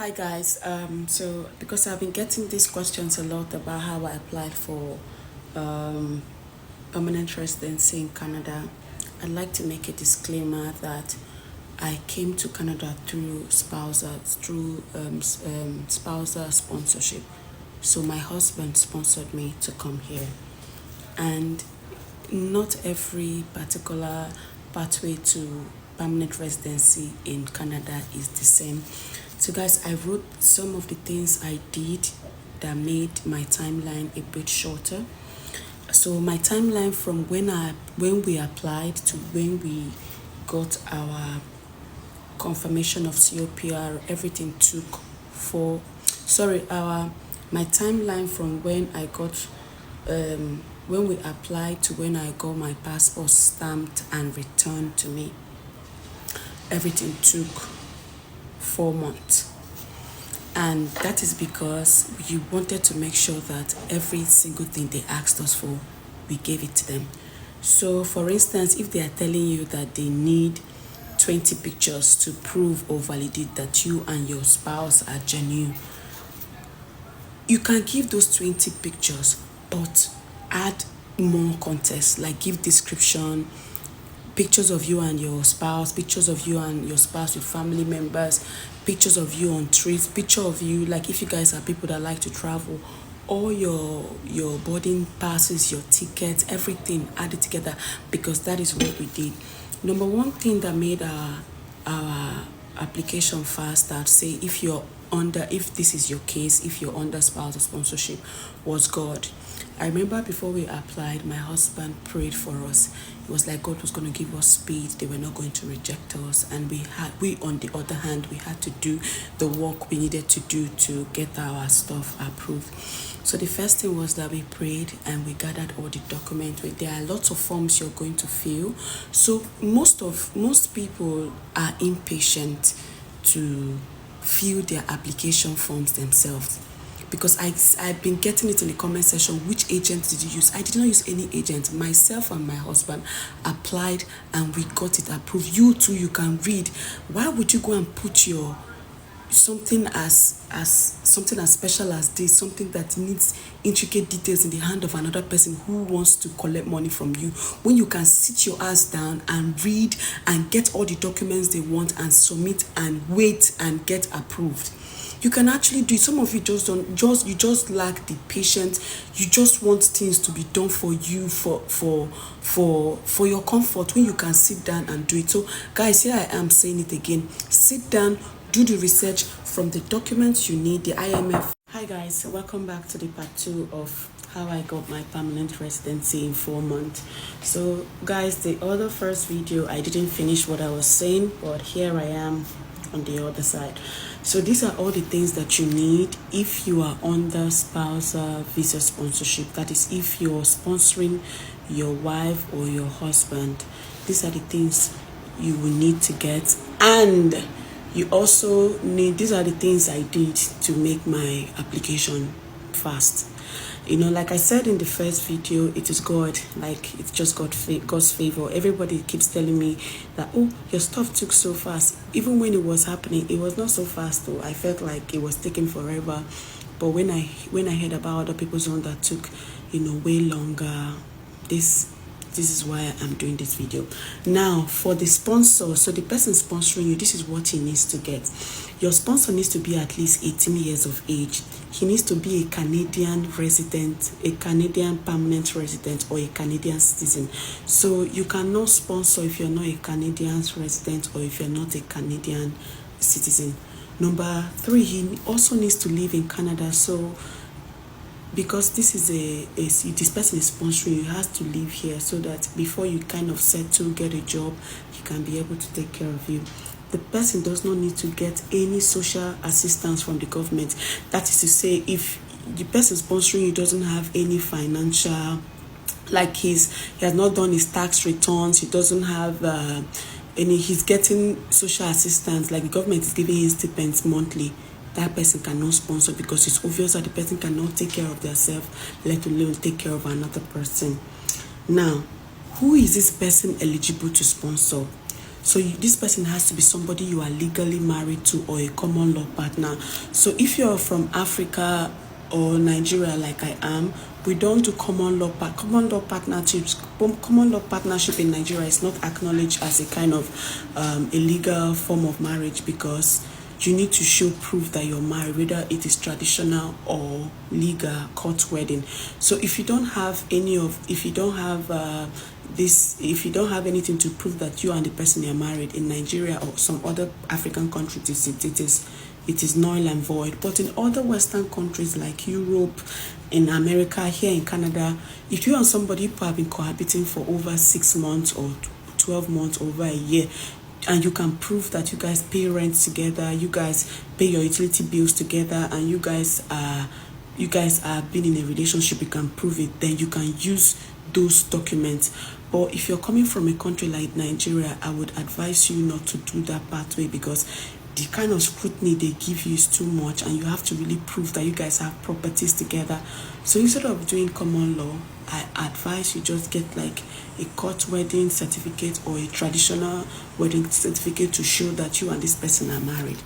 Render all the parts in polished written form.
Hi guys, so because I've been getting these questions a lot about how I applied for um, permanent residency in Canada, I'd like to make a disclaimer that I came to Canada through spousal sponsorship. So my husband sponsored me to come here, and not every particular pathway to permanent residency in Canada is the same. So, guys, I wrote some of the things I did that made my timeline a bit shorter. So, my timeline from when we applied to when we got our confirmation of COPR, everything took four. Sorry, our my timeline from when we applied to when I got my passport stamped and returned to me, everything took 4 months. And that is because you wanted to make sure that every single thing they asked us for, we gave it to them. So, for instance, if they are telling you that they need 20 pictures to prove or validate that you and your spouse are genuine, you can give those 20 pictures, but add more context, like give description, pictures of you and your spouse, pictures of you and your spouse with family members, pictures of you on trips, picture of you, like if you guys are people that like to travel, all your boarding passes, your tickets, everything added together, because that is what we did. Number one thing that made our application fast, I'd say, if this is your case, if you're under spousal sponsorship, was God. I remember before we applied, my husband prayed for us. It was like God was going to give us speed. They were not going to reject us. And we on the other hand, we had to do the work we needed to do to get our stuff approved. So the first thing was that we prayed and we gathered all the documents. There are lots of forms you're going to fill. So most people are impatient to fill their application forms themselves, because I've been getting it in the comment section. Which agent did you use? I did not use any agent. Myself and my husband applied and we got it approved. You too, you can read. Why would you go and put your something as something as special as this, something that needs intricate details in the hand of another person who wants to collect money from you, when you can sit your ass down and read and get all the documents they want and submit and wait and get approved? You can actually do it. Some of you just lack the patience. You just want things to be done for you, for your comfort, when you can sit down and do it. So guys, here I am saying it again. Sit down, do the research from the documents you need, the IMF. Hi guys, welcome back to the part 2 of how I got my permanent residency in 4 months. So guys, the other first video, I didn't finish what I was saying, but here I am on the other side. So these are all the things that you need if you are under spousal visa sponsorship. That is, if you're sponsoring your wife or your husband, these are the things you will need to get. And you also need, these are the things I did to make my application fast. You know, like I said in the first video, it is God. Like, it's just God's favor. Everybody keeps telling me that, oh, your stuff took so fast. Even when it was happening, it was not so fast though. I felt like it was taking forever. But when I heard about other people's own that took, way longer, this is why I'm doing this video. Now, for the sponsor, so the person sponsoring you, this is what he needs to get. Your sponsor needs to be at least 18 years of age. He needs to be a Canadian resident, a Canadian permanent resident, or a Canadian citizen. So you cannot sponsor if you're not a Canadian resident or if you're not a Canadian citizen. Number 3, he also needs to live in Canada. So because this is this person is sponsoring, you have to live here, so that before you kind of settle, get a job, he can be able to take care of you. The person does not need to get any social assistance from the government. That is to say, if the person sponsoring you doesn't have any financial, like he has not done his tax returns, he doesn't have he's getting social assistance, like the government is giving him stipends monthly, that person cannot sponsor, because it's obvious that the person cannot take care of themselves, let alone take care of another person. Now, who is this person eligible to sponsor? So this person has to be somebody you are legally married to or a common law partner. So if you're from Africa or Nigeria like I am, we don't do common law partnerships. Common law partnership in Nigeria is not acknowledged as a kind of a legal form of marriage, because you need to show proof that you're married, whether it is traditional or legal court wedding. So if you don't have if you don't have anything to prove that you and the person are married in Nigeria or some other African countries, it is null and void. But in other Western countries like Europe, in America, here in Canada, if you and somebody who have been cohabiting for over 6 months or 12 months, over a year, and you can prove that you guys pay rent together, you guys pay your utility bills together, and you guys are been in a relationship, you can prove it, then you can use those documents. But if you're coming from a country like Nigeria, I would advise you not to do that pathway, because the kind of scrutiny they give you is too much, and you have to really prove that you guys have properties together. So instead of doing common law, I advise you just get like a court wedding certificate or a traditional wedding certificate to show that you and this person are married.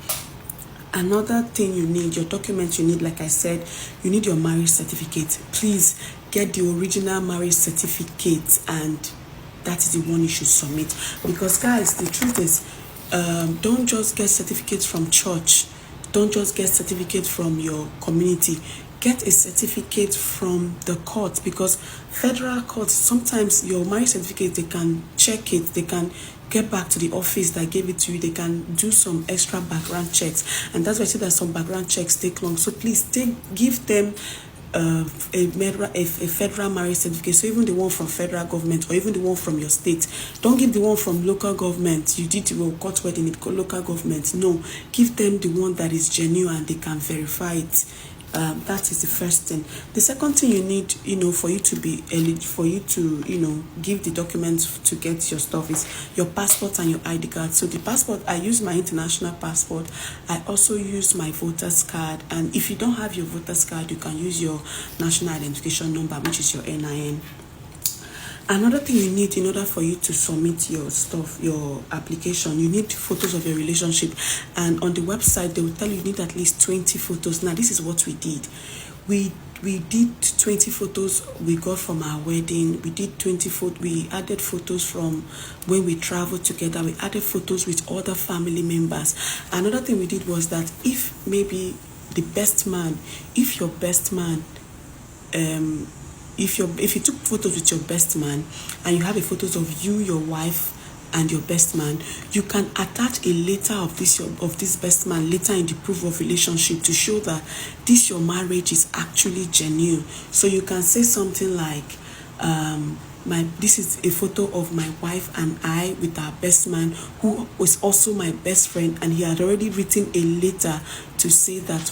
Another thing you need, your documents you need, like I said, you need your marriage certificate. Please get the original marriage certificate, and that is the one you should submit. Because guys, the truth is, don't just get certificates from church. Don't just get certificates from your community. Get a certificate from the court, because federal courts, sometimes your marriage certificate, they can check it, they can get back to the office that gave it to you, they can do some extra background checks, and that's why I say that some background checks take long. So please give them a federal marriage certificate. So even the one from federal government, or even the one from your state. Don't give the one from local government. You did your court wedding in local government. No, give them the one that is genuine and they can verify it. That is the first thing. The second thing you need, for you to be eligible, for you to, give the documents to get your stuff, is your passport and your ID card. So the passport, I use my international passport. I also use my voter's card. And if you don't have your voter's card, you can use your national identification number, which is your NIN. Another thing you need in order for you to submit your stuff, your application, you need photos of your relationship. And on the website, they will tell you need at least 20 photos. Now, this is what we did. We did 20 photos we got from our wedding. We did 20 photos. We added photos from when we traveled together. We added photos with other family members. Another thing we did was that if maybe the best man, if your best man, if you took photos with your best man and you have a photos of you, your wife, and your best man, you can attach a letter of this best man later in the proof of relationship to show that your marriage is actually genuine. So you can say something like, this is a photo of my wife and I with our best man, who was also my best friend, and he had already written a letter to say that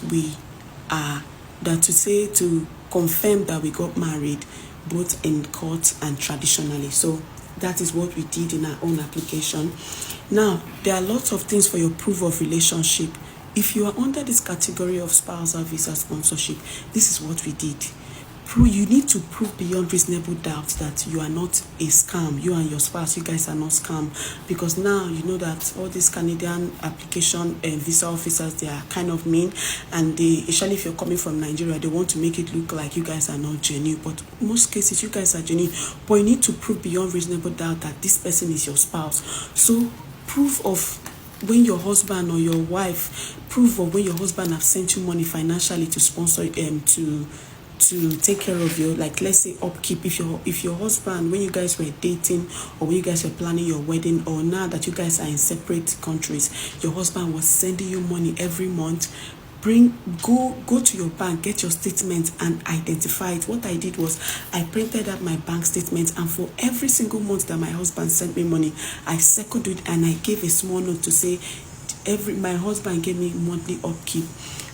to confirm that we got married, both in court and traditionally. So that is what we did in our own application. Now, there are lots of things for your proof of relationship. If you are under this category of spousal visa sponsorship, this is what we did. You need to prove beyond reasonable doubt that you are not a scam. You and your spouse, you guys are not scam. Because now you know that all these Canadian application and visa officers, they are kind of mean. And especially if you're coming from Nigeria, they want to make it look like you guys are not genuine. But in most cases, you guys are genuine. But you need to prove beyond reasonable doubt that this person is your spouse. So proof of when your husband or your wife, proof of when your husband have sent you money financially to sponsor to take care of your, like, let's say upkeep. If your husband, when you guys were dating or when you guys were planning your wedding, or now that you guys are in separate countries, your husband was sending you money every month, go to your bank, get your statement and identify it. What I did was I printed out my bank statement, and for every single month that my husband sent me money, I circled it and I gave a small note to say my husband gave me monthly upkeep.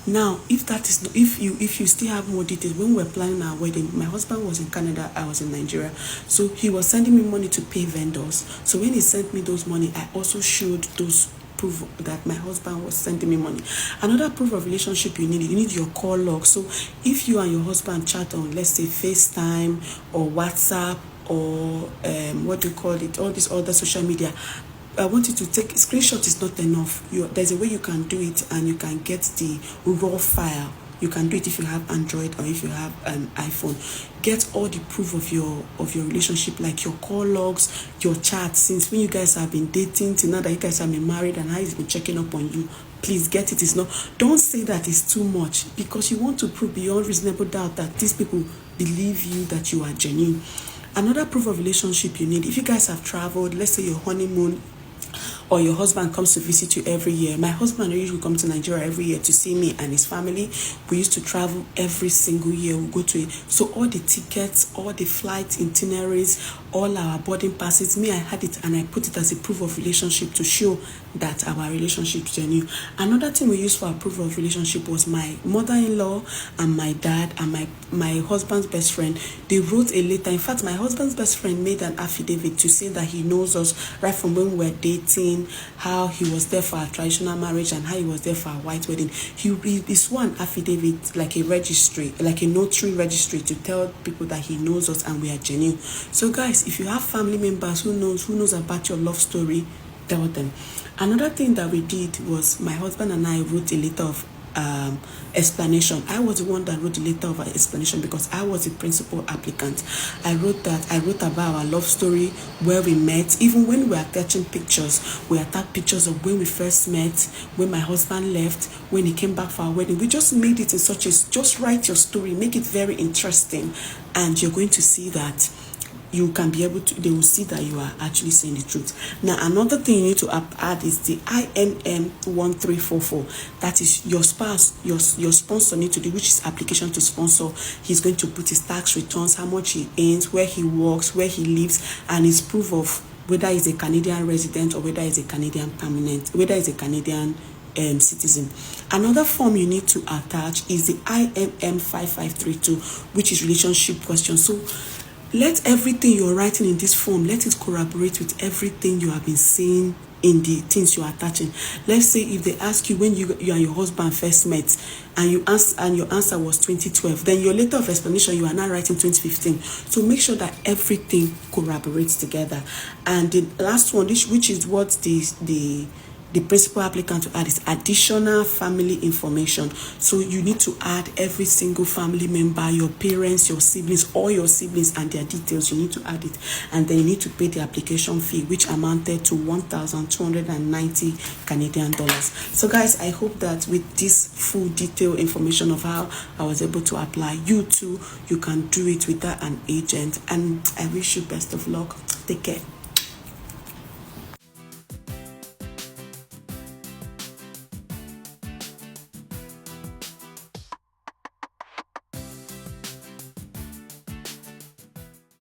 Now, if you still have more details, when we were planning our wedding, my husband was in Canada, I was in Nigeria. So he was sending me money to pay vendors. So when he sent me those money, I also showed those proof that my husband was sending me money. Another proof of relationship you need your call log. So if you and your husband chat on, let's say, FaceTime or WhatsApp or all these other social media, I want you to take screenshot. Is not enough. There's a way you can do it, and you can get the raw file. You can do it if you have Android or if you have an iPhone. Get all the proof of your relationship, like your call logs, your chats, since when you guys have been dating till now that you guys have been married, and how he's been checking up on you. Please get it. It's not. Don't say that it's too much, because you want to prove beyond reasonable doubt that these people believe you, that you are genuine. Another proof of relationship you need, if you guys have traveled, let's say your honeymoon, or your husband comes to visit you every year. My husband usually come to Nigeria every year to see me and his family. We used to travel every single year. We go to it. So all the tickets, all the flight itineraries, all our boarding passes, me, I had it, and I put it as a proof of relationship to show that our relationship is genuine. Another thing we used for our proof of relationship was my mother-in-law and my dad and my husband's best friend. They wrote a letter. In fact, my husband's best friend made an affidavit to say that he knows us right from when we were dating, how he was there for our traditional marriage and how he was there for our white wedding. He swore an affidavit, like a registry, like a notary registry, to tell people that he knows us and we are genuine. So guys, if you have family members who knows about your love story, tell them. Another thing that we did was my husband and I wrote a letter of explanation. I was the one that wrote the letter of explanation because I was the principal applicant. I wrote about our love story, where we met. Even when we are attaching pictures, we attach pictures of when we first met, when my husband left, when he came back for our wedding. We just made it in such a, just write your story, make it very interesting, and you're going to see that you can be able to, they will see that you are actually saying the truth. Now, another thing you need to add is the INN 1344. That is your spouse, your sponsor need to do, which is application to sponsor. He's going to put his tax returns, how much he earns, where he works, where he lives, and his proof of whether he's a Canadian resident or whether he's a Canadian permanent, whether he's a Canadian citizen. Another form you need to attach is the INN 5532, which is relationship questions. So let everything you're writing in this form, let it corroborate with everything you have been saying in the things you are attaching. Let's say if they ask you when you and your husband first met, and your answer was 2012, then your letter of explanation you are now writing 2015. So make sure that everything corroborates together. And the last one, which is what the principal applicant to add, is additional family information. So you need to add every single family member, your parents, your siblings, all your siblings and their details. You need to add it, and then you need to pay the application fee, which amounted to 1,290 Canadian dollars. So guys, I hope that with this full detailed information of how I was able to apply, you too, you can do it without an agent. And I wish you best of luck. Take care.